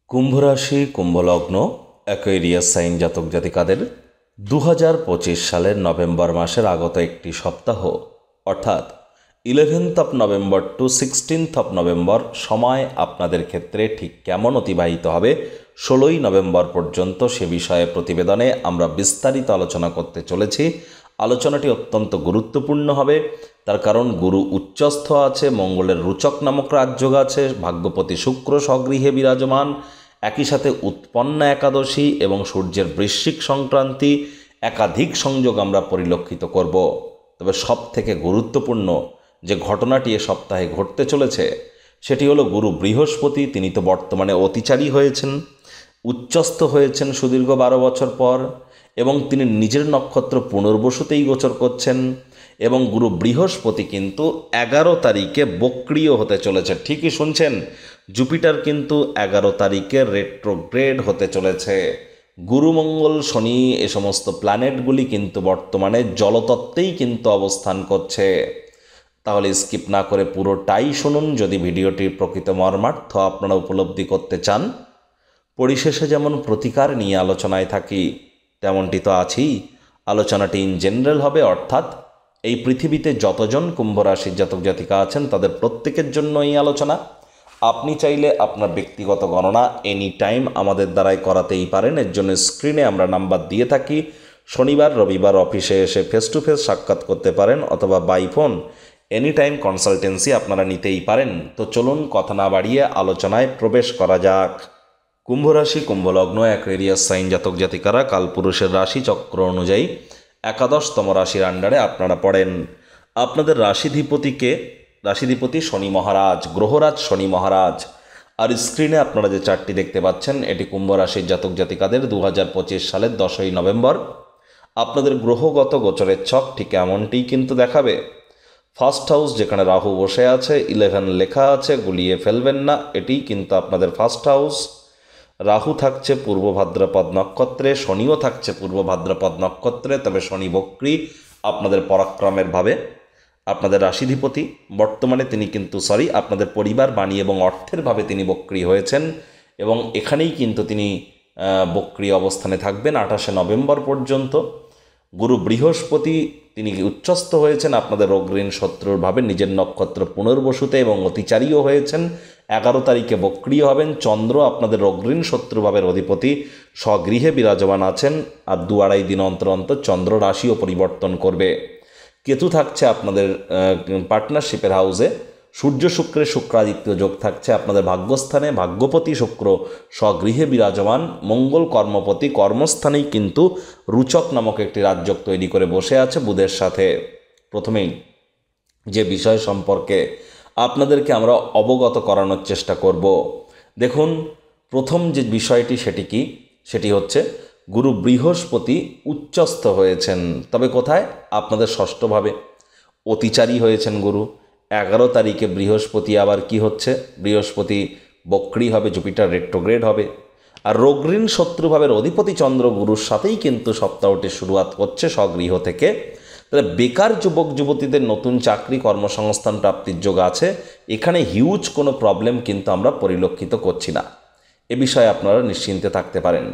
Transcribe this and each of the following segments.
কুম্ভ রাশি কুম্ভলগ্ন Aquarius sign জাতক জাতিকাদের 2025 সালের নভেম্বর মাসের আগত একটি সপ্তাহ অর্থাৎ 11th November two 16th November সময় আপনাদের ক্ষেত্রে ঠিক কেমন অতিবাহিত হবে 16ই নভেম্বর পর্যন্ত সে বিষয়ে প্রতিবেদনে আমরা বিস্তারিত আলোচনা করতে চলেছি। আলোচনাটি অত্যন্ত গুরুত্বপূর্ণ হবে, তার কারণ গুরু উচ্চস্থ আছে, মঙ্গলের রুচক নামক রাজযোগ আছে, ভাগ্যপতি শুক্র স্বগৃহে বিরাজমান, একই সাথে উৎপন্না একাদশী এবং সূর্যের বৃশ্চিক সংক্রান্তি একাধিক সংযোগ আমরা পরিলক্ষিত করব। তবে সব থেকে গুরুত্বপূর্ণ যে ঘটনাটি এ সপ্তাহে ঘটতে চলেছে সেটি হলো গুরু বৃহস্পতি। তিনি তো বর্তমানে অতিচারী হয়েছেন, উচ্চস্থ হয়েছেন সুদীর্ঘ 12 বছর পর, এবং তিনি নিজের নক্ষত্র পুনর্বসুতেই গোচর করছেন। এবং গুরু বৃহস্পতি কিন্তু 11 তারিখে বক্রিয় হতে চলেছে। ঠিকই শুনছেন, জুপিটার কিন্তু 11 তারিখে রেট্রোগ্রেড হতে চলেছে। গুরু মঙ্গল শনি এ সমস্ত প্ল্যানেটগুলি কিন্তু বর্তমানে জলতত্ত্বেই কিন্তু অবস্থান করছে। তাহলে স্কিপ না করে পুরোটাই শুনুন যদি ভিডিওটির প্রকৃত মর্মার্থ আপনারা উপলব্ধি করতে চান। পরিশেষে যেমন প্রতিকার নিয়ে আলোচনায় থাকি তেমনটি তো আছেই। আলোচনাটি ইন জেনারেল হবে, অর্থাৎ এই পৃথিবীতে যতজন কুম্ভ রাশির জাতক জাতিকা আছেন তাদের প্রত্যেকের জন্য এই আলোচনা। আপনি চাইলে আপনার ব্যক্তিগত গণনা এনি টাইম আমাদের দ্বারাই করাতেই পারেন। এর জন্য স্ক্রিনে আমরা নাম্বার দিয়ে থাকি। শনিবার রবিবার অফিসে এসে ফেস টু ফেস সাক্ষাৎ করতে পারেন, অথবা by phone any time consultancy আপনারা নিতেই পারেন। তো চলুন কথা না বাড়িয়ে আলোচনায় প্রবেশ করা যাক। কুম্ভ রাশি কুম্ভলগ্ন অ্যাকোয়ারিয়াস সাইন জাতক জাতিকারা কালপুরুষের রাশি চক্র অনুযায়ী একাদশতম রাশির আন্ডারে আপনারা পড়েন। আপনাদের রাশিধিপতি শনি মহারাজ, গ্রহরাজ শনি মহারাজ। আর স্ক্রিনে আপনারা যে চার্টটি দেখতে পাচ্ছেন এটি কুম্ভ রাশির জাতক জাতিকাদের 2025 সালের 10ই নভেম্বর আপনাদের গ্রহগত গোচরের ছক ঠিক এমনটিই কিন্তু দেখাবে। ফার্স্ট হাউস যেখানে রাহু বসে আছে, 11 লেখা আছে, গুলিয়ে ফেলবেন না, এটি কিন্তু আপনাদের ফার্স্ট হাউস। রাহু থাকছে পূর্ব ভাদ্রপদ নক্ষত্রে, শনিও থাকছে পূর্ব ভাদ্রপদ নক্ষত্রে, তবে শনি বক্রী আপনাদের পরাক্রমের ভাবে। আপনাদের রাশিধিপতি বর্তমানে তিনি কিন্তু আপনাদের পরিবার বাণী এবং অর্থের ভাবে তিনি বক্রী হয়েছেন, এবং এখানেই কিন্তু তিনি বক্রী অবস্থানে থাকবেন 28শে নভেম্বর পর্যন্ত। গুরু বৃহস্পতি তিনি উচ্চস্থ হয়েছেন আপনাদের অগ্রীণ শত্রুর ভাবে, নিজের নক্ষত্র পুনর্বসুতে এবং অতিচারীও হয়েছেন। 11 তারিখে বক্রী হবেন। চন্দ্র আপনাদের অগ্রীণ শত্রুভাবের অধিপতি স্বগৃহে বিরাজমান আছেন, আর 2-2.5 দিন অন্তর অন্তর চন্দ্র রাশিও পরিবর্তন করবে। কেতু থাকছে আপনাদের পার্টনারশিপের হাউসে, সূর্য শুক্রের শুক্রাদিত্য যোগ থাকছে আপনাদের ভাগ্যস্থানে, ভাগ্যপতি শুক্র স্বগৃহে বিরাজমান, মঙ্গল কর্মপতি কর্মস্থানেই কিন্তু রুচক নামক একটি রাজযোগ তৈরি করে বসে আছে বুধের সাথে। প্রথমেই যে বিষয় সম্পর্কে আপনাদেরকে আমরা অবগত করানোর চেষ্টা করব, দেখুন প্রথম যে বিষয়টি সেটি কি, সেটি হচ্ছে গুরু বৃহস্পতি উচ্চস্থ হয়েছেন। তবে কোথায়? আপনাদের ষষ্ঠভাবে অতিচারী হয়েছেন গুরু। 11 তারিখে বৃহস্পতি আবার কি হচ্ছে? বৃহস্পতি বক্রী হবে, জুপিটার রেট্রোগ্রেড হবে। আর রোগঋণ শত্রুভাবের অধিপতি চন্দ্র গুরুর সাথেই কিন্তু সপ্তাহটি শুরুয়াত হচ্ছে স্বগৃহ থেকে। তাহলে বেকার যুবক যুবতীদের নতুন চাকরি কর্মসংস্থান প্রাপ্তির যোগ আছে। এখানে হিউজ কোনো প্রবলেম কিন্তু আমরা পরিলক্ষিত করছি না, এ বিষয়ে আপনারা নিশ্চিন্তে থাকতে পারেন।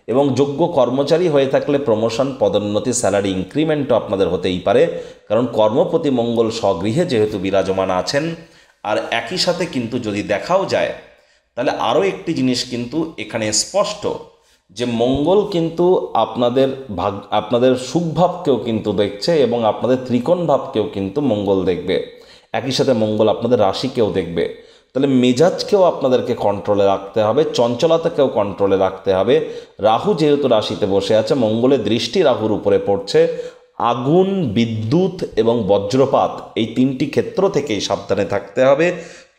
এবং যোগ্য কর্মচারী হয়ে থাকলে প্রমোশন, পদোন্নতি, স্যালারি ইনক্রিমেন্টও আপনাদের হতেই পারে, কারণ কর্মপতি মঙ্গল স্বগৃহে যেহেতু বিরাজমান আছেন। আর একই সাথে কিন্তু যদি দেখাও যায় তাহলে আরও একটি জিনিস কিন্তু এখানে স্পষ্ট, যে মঙ্গল কিন্তু আপনাদের সুখভাবকেও কিন্তু দেখছে, এবং আপনাদের ত্রিকোণ ভাবকেও কিন্তু মঙ্গল দেখবে। একই সাথে মঙ্গল আপনাদের রাশিকেও দেখবে। তাহলে মেজাজকেও আপনাদেরকে কন্ট্রোলে রাখতে হবে, চঞ্চলতাকেও কন্ট্রোলে রাখতে হবে। রাহু যেহেতু রাশিতে বসে আছে, মঙ্গলের দৃষ্টি রাহুর উপরে পড়ছে। আগুন, বিদ্যুৎ এবং বজ্রপাত এই 3টি ক্ষেত্র থেকেই সাবধানে থাকতে হবে।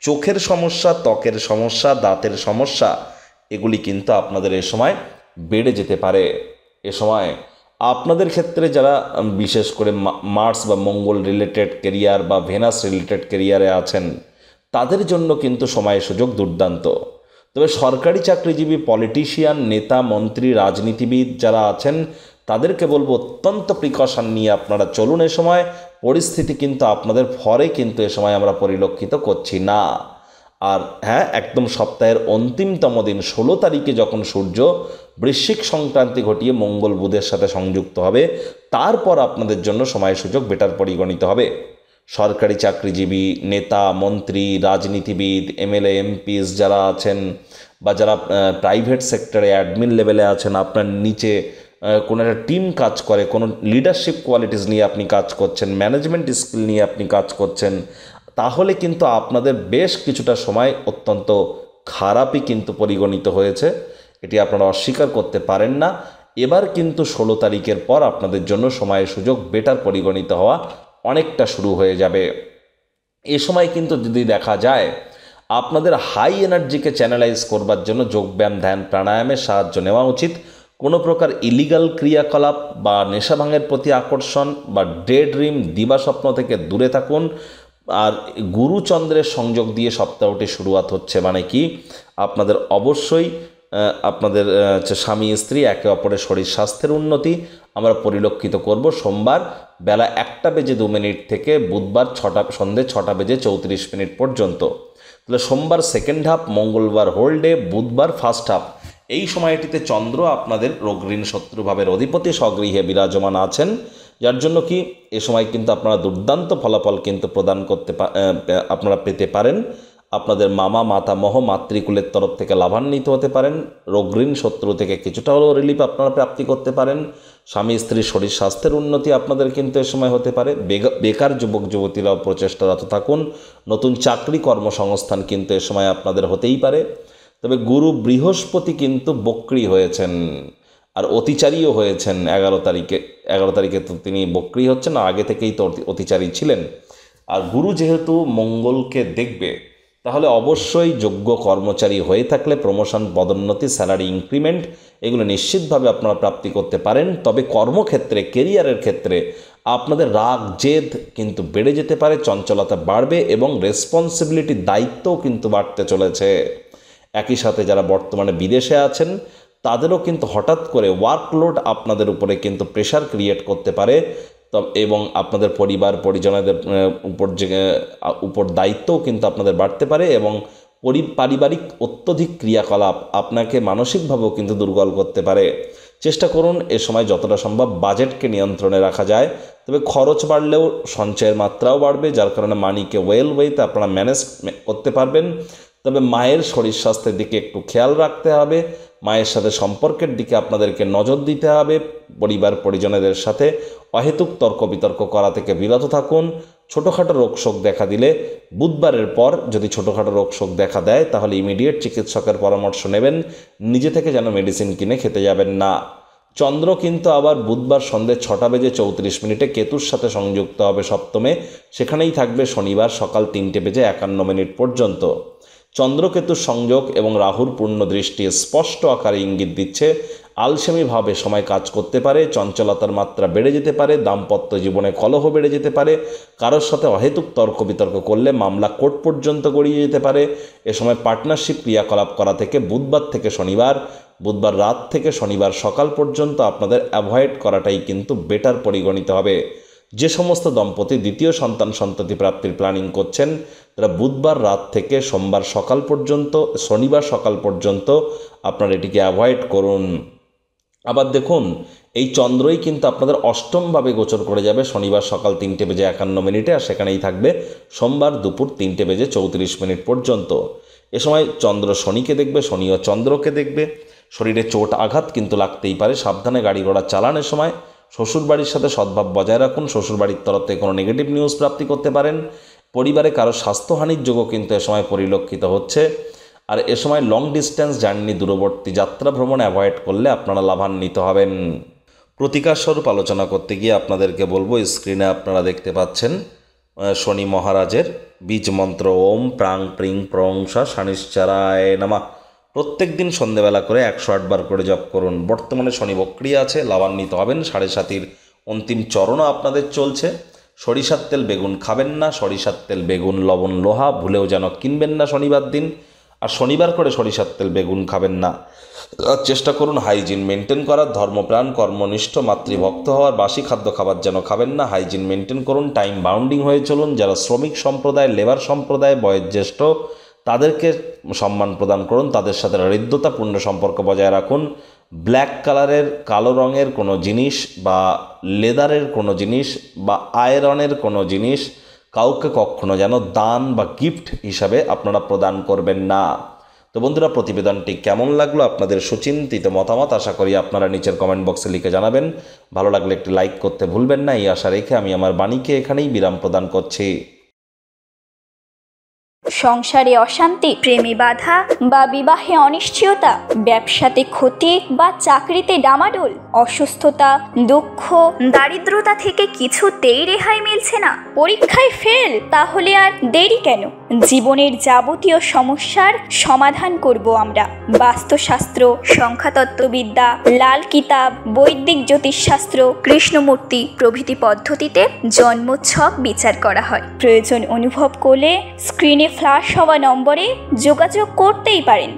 চোখের সমস্যা, ত্বকের সমস্যা, দাঁতের সমস্যা এগুলি কিন্তু আপনাদের এ সময় বেড়ে যেতে পারে। এ সময় আপনাদের ক্ষেত্রে যারা বিশেষ করে মার্স বা মঙ্গল রিলেটেড কেরিয়ার বা ভেনাস রিলেটেড কেরিয়ারে আছেন তাদের জন্য কিন্তু সময় সুযোগ দুর্দান্ত। তবে সরকারি চাকরিজীবী, পলিটিশিয়ান, নেতা, মন্ত্রী, রাজনীতিবিদ যারা আছেন তাদেরকে বলবো অত্যন্ত প্রিকশন নিয়ে আপনারা চলুন। এ সময় পরিস্থিতি কিন্তু আপনাদের ফরে কিন্তু এ সময় আমরা পরিলক্ষিত করছি না। আর হ্যাঁ, একদম সপ্তাহের অন্তিমতম দিন 16 তারিখে যখন সূর্য বৃশ্চিক সংক্রান্তি ঘটিয়ে মঙ্গল বুধের সাথে সংযুক্ত হবে, তারপর আপনাদের জন্য সময় সুযোগ বেটার পরিগণিত হবে। সরকারি চাকরিজীবী, নেতা, মন্ত্রী, রাজনীতিবিদ, এমএলএ, এমপিস যারা আছেন, বা যারা প্রাইভেট সেক্টরে অ্যাডমিন লেভেলে আছেন, আপনার নিচে কোনো একটা টিম কাজ করে, কোনো লিডারশিপ কোয়ালিটিস নিয়ে আপনি কাজ করছেন, ম্যানেজমেন্ট স্কিল নিয়ে আপনি কাজ করছেন, তাহলে কিন্তু আপনাদের বেশ কিছুটা সময় অত্যন্ত খারাপই কিন্তু পরিগণিত হয়েছে। এটি আপনারা অস্বীকার করতে পারেন না। এবার কিন্তু 16 তারিখের পর আপনাদের জন্য সময়ের সুযোগ বেটার পরিগণিত হওয়া অনেকটা শুরু হয়ে যাবে। এ সময় কিন্তু যদি দেখা যায়, আপনাদের হাই এনার্জিকে চ্যানেলাইজ করবার জন্য যোগব্যায়াম, ধ্যান, প্রাণায়ামের সাহায্য নেওয়া উচিত। কোনো প্রকার ইলিগাল ক্রিয়াকলাপ বা নেশাভাঙের প্রতি আকর্ষণ বা ডে ড্রিম, দিবাস্বপ্ন থেকে দূরে থাকুন। আর গুরুচন্দ্রের সংযোগ দিয়ে সপ্তাহটি শুরুয়াত হচ্ছে, মানে কি আপনাদের অবশ্যই আপনাদের স্বামী স্ত্রী একে অপরের শরীর স্বাস্থ্যের উন্নতি আমরা পরিলক্ষিত করব সোমবার বেলা 1:02 থেকে বুধবার সন্ধে 6:34 পর্যন্ত। তাহলে সোমবার সেকেন্ড হাফ, মঙ্গলবার হোল ডে, বুধবার ফার্স্ট হাফ। এই সময়টিতে চন্দ্র আপনাদের রোগ ঋণ শত্রুভাবের অধিপতি স্বগৃহে বিরাজমান আছেন, যার জন্য কি এ সময় কিন্তু আপনারা দুর্দান্ত ফলাফল কিন্তু প্রদান করতে আপনারা পেতে পারেন। আপনাদের মামা, মাতামহ, মাতৃকুলের তরফ থেকে লাভান্বিত হতে পারেন। রোগ ঋণ শত্রু থেকে কিছুটা হলেও রিলিফ আপনারা প্রাপ্তি করতে পারেন। স্বামী স্ত্রীর শরীর স্বাস্থ্যের উন্নতি আপনাদের কিন্তু এ সময় হতে পারে। বেকার যুবক যুবতীরাও প্রচেষ্টারত থাকুন। নতুন চাকরি কর্মসংস্থান কিন্তু এ সময় আপনাদের হতেই পারে। তবে গুরু বৃহস্পতি কিন্তু বক্রী হয়েছেন, আর অতিচারীও হয়েছেন 11 তারিখে তো তিনি বক্রী হচ্ছেন, আগে থেকেই তো অতিচারী ছিলেন। আর গুরু যেহেতু মঙ্গলকে দেখবে, তাহলে অবশ্যই যোগ্য কর্মচারী হয়ে থাকলে প্রমোশন, পদোন্নতি, স্যালারি ইনক্রিমেন্ট এগুলো নিশ্চিতভাবে আপনারা প্রাপ্তি করতে পারেন। তবে কর্মক্ষেত্রে, কেরিয়ারের ক্ষেত্রে আপনাদের রাগ জেদ কিন্তু বেড়ে যেতে পারে, চঞ্চলতা বাড়বে এবং রেসপন্সিবিলিটি, দায়িত্বও কিন্তু বাড়তে চলেছে। একই সাথে যারা বর্তমানে বিদেশে আছেন তাদেরও কিন্তু হঠাৎ করে ওয়ার্কলোড আপনাদের উপরে কিন্তু প্রেশার ক্রিয়েট করতে পারে, এবং আপনাদের পরিবার পরিজনদের উপর দায়িত্বও কিন্তু আপনাদের বাড়তে পারে, এবং পারিবারিক অত্যধিক ক্রিয়াকলাপ আপনাকে মানসিকভাবেও কিন্তু দুর্বল করতে পারে। চেষ্টা করুন এ সময় যতটা সম্ভব বাজেটকে নিয়ন্ত্রণে রাখা যায়। তবে খরচ বাড়লেও সঞ্চয়ের মাত্রাও বাড়বে, যার কারণে মানিকে ওয়েতে আপনারা ম্যানেজ করতে পারবেন। তবে মায়ের শরীর স্বাস্থ্যের দিকে একটু খেয়াল রাখতে হবে। মায়ের সাথে সম্পর্কের দিকে আপনাদেরকে নজর দিতে হবে। পরিবার পরিজনদের সাথে অহেতুক তর্ক বিতর্ক করা থেকে বিরত থাকুন। ছোটোখাটো রোগশোক দেখা দিলে বুধবারের পর যদি ছোটোখাটো রোগশোক দেখা দেয়, তাহলে ইমিডিয়েট চিকিৎসকের পরামর্শ নেবেন। নিজে থেকে যেন মেডিসিন কিনে খেতে যাবেন না। চন্দ্র কিন্তু আবার বুধবার সন্ধে 6:34 কেতুর সাথে সংযুক্ত হবে সপ্তমে, সেখানেই থাকবে শনিবার সকাল 3:51 পর্যন্ত। চন্দ্রকেতুর সংযোগ এবং রাহুর পূর্ণ দৃষ্টি স্পষ্ট আকারে ইঙ্গিত দিচ্ছে আলসেমিভাবে সময় কাজ করতে পারে, চঞ্চলতার মাত্রা বেড়ে যেতে পারে, দাম্পত্য জীবনে কলহ বেড়ে যেতে পারে, কারোর সাথে অহেতুক তর্ক বিতর্ক করলে মামলা কোর্ট পর্যন্ত গড়িয়ে যেতে পারে। এ সময় পার্টনারশিপ ক্রিয়াকলাপ করা থেকে বুধবার থেকে শনিবার, বুধবার রাত থেকে শনিবার সকাল পর্যন্ত আপনাদের অ্যাভয়েড করাটাই কিন্তু বেটার পরিগণিত হবে। যে সমস্ত দম্পতি দ্বিতীয় সন্ততি প্রাপ্তির প্ল্যানিং করছেন, তারা বুধবার রাত থেকে সোমবার সকাল পর্যন্ত, শনিবার সকাল পর্যন্ত আপনারা এটিকে অ্যাভয়েড করুন। আবার দেখুন, এই চন্দ্রই কিন্তু আপনাদের অষ্টমভাবে গোচর করে যাবে শনিবার সকাল 3:51, আর সেখানেই থাকবে সোমবার দুপুর 3:34 পর্যন্ত। এ সময় চন্দ্র শনিকে দেখবে, শনিও চন্দ্রকে দেখবে। শরীরে চোট আঘাত কিন্তু লাগতেই পারে, সাবধানে গাড়ি ঘোড়া চালানোর সময়। শ্বশুরবাড়ির সাথে সদ্ভাব বজায় রাখুন। শ্বশুরবাড়ির তরফ থেকে কোনো নেগেটিভ নিউজ প্রাপ্তি করতে পারেন। পরিবারে কারো স্বাস্থ্যহানির যোগও কিন্তু এ সময় পরিলক্ষিত হচ্ছে। আর এ সময় লং ডিস্টেন্স জার্নি, দূরবর্তী যাত্রা ভ্রমণ অ্যাভয়েড করলে আপনারা লাভান্বিত হবেন। প্রতিকার স্বরূপ আলোচনা করতে গিয়ে আপনাদেরকে বলবো, স্ক্রিনে আপনারা দেখতে পাচ্ছেন শনি মহারাজের বীজ মন্ত্র ওম প্রাং প্রিং প্রং শনিশ্চরায় নমঃ। প্রত্যেক দিন সন্ধ্যেবেলা করে 108 বার করে জপ করুন। বর্তমানে শনি বক্রী আছে, লাভান্বিত হবেন। 7.5 অন্তিম চরণও আপনাদের চলছে। সরিষার তেল বেগুন খাবেন না। সরিষার তেল বেগুন লবণ লোহা ভুলেও যেন কিনবেন না শনিবার দিন। আর শনিবার করে সরিষার তেল বেগুন খাবেন না। চেষ্টা করুন হাইজিন মেনটেন করার, ধর্মপ্রাণ, কর্মনিষ্ঠ, মাতৃভক্ত হওয়ার। বাসি খাদ্য খাবার যেন খাবেন না। হাইজিন মেনটেন করুন, টাইম বাউন্ডিং হয়ে চলুন। যারা শ্রমিক সম্প্রদায়, লেবার সম্প্রদায়, বয়োজ্যেষ্ঠ, তাদেরকে সম্মান প্রদান করুন, তাদের সাথে হৃদ্যতাপূর্ণ সম্পর্ক বজায় রাখুন। ব্ল্যাক কালারের, কালো রঙের কোনো জিনিস বা লেদারের কোনো জিনিস বা আয়রনের কোনো জিনিস কাউকে কখনো যেন দান বা গিফট হিসাবে আপনারা প্রদান করবেন না। তো বন্ধুরা, প্রতিবেদনটি কেমন লাগলো, আপনাদের সুচিন্তিত মতামত আশা করি আপনারা নিচের কমেন্ট বক্সে লিখে জানাবেন। ভালো লাগলে একটি লাইক করতে ভুলবেন না। এই আশা রেখে আমি আমার বাণীকে এখানেই বিরাম প্রদান করছি। সংসারে অশান্তি, প্রেমে বাধা বা বিবাহে অনিশ্চয়তা, ব্যবসাতে ক্ষতি বা চাকরিতে ডামাডোল, অসুস্থতা, দুঃখ, দারিদ্রতা থেকে কিছুতেই রেহাই মিলছে না, পরীক্ষায় ফেল, তাহলে আর দেরি কেন? জীবনের যাবতীয় সমস্যার সমাধান করব আমরা। বাস্তুশাস্ত্র, সংখ্যাতত্ত্ববিদ্যা, লাল কিতাব, বৈদিক জ্যোতিষশাস্ত্র, কৃষ্ণমূর্তি প্রভৃতি পদ্ধতিতে জন্মছক বিচার করা হয়। প্রয়োজন অনুভব করলে স্ক্রিনে ফ্ল্যাশ হওয়া নম্বরে যোগাযোগ করতেই পারেন।